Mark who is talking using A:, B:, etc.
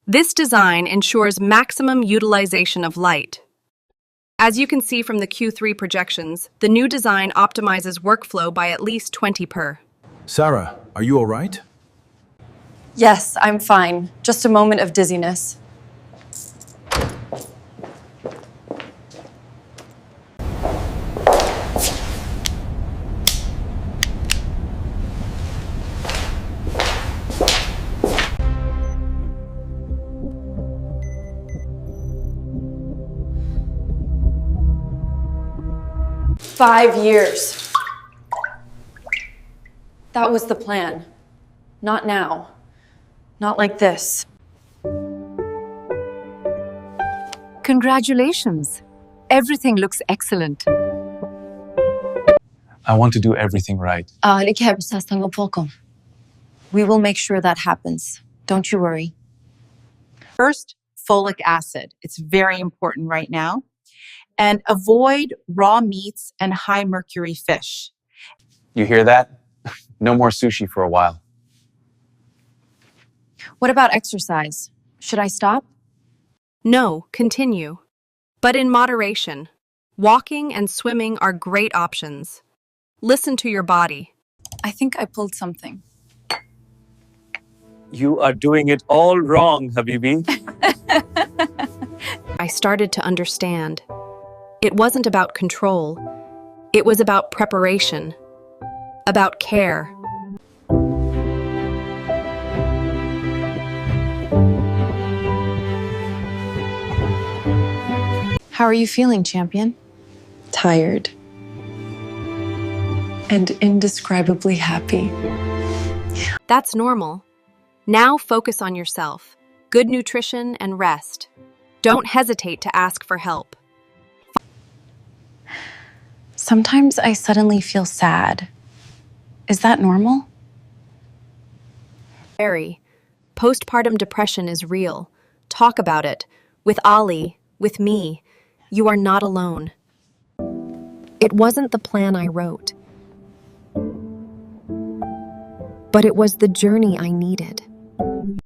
A: This design ensures maximum utilization of light. As you can see from the Q3 projections, the new design optimizes workflow by at least 20 per.
B: Sarah, are you all right?
C: Yes, I'm fine. Just a moment of dizziness. "5 years. That was the plan. Not now. Not like this."
D: Congratulations. Everything looks excellent.
E: I want to do everything right.
C: We will make sure that happens. Don't you worry.
F: First, folic acid. It's very important right now. And avoid raw meats and high mercury fish.
E: You hear that? No more sushi for a while.
C: What about exercise? Should I stop?
A: No, continue. But in moderation. Walking and swimming are great options. Listen to your body.
C: I think I pulled something.
G: You are doing it all wrong, Habibi.
A: I started to understand. It wasn't about control. It was about preparation. About care.
C: How are you feeling, champion?
H: Tired. And indescribably happy.
A: That's normal. Now focus on yourself. Good nutrition and rest. Don't hesitate to ask for help.
C: Sometimes I suddenly feel sad. Is that normal?
A: Very. Postpartum depression is real. Talk about it. With Ali, with me. You are not alone. It wasn't the plan I wrote, but it was the journey I needed.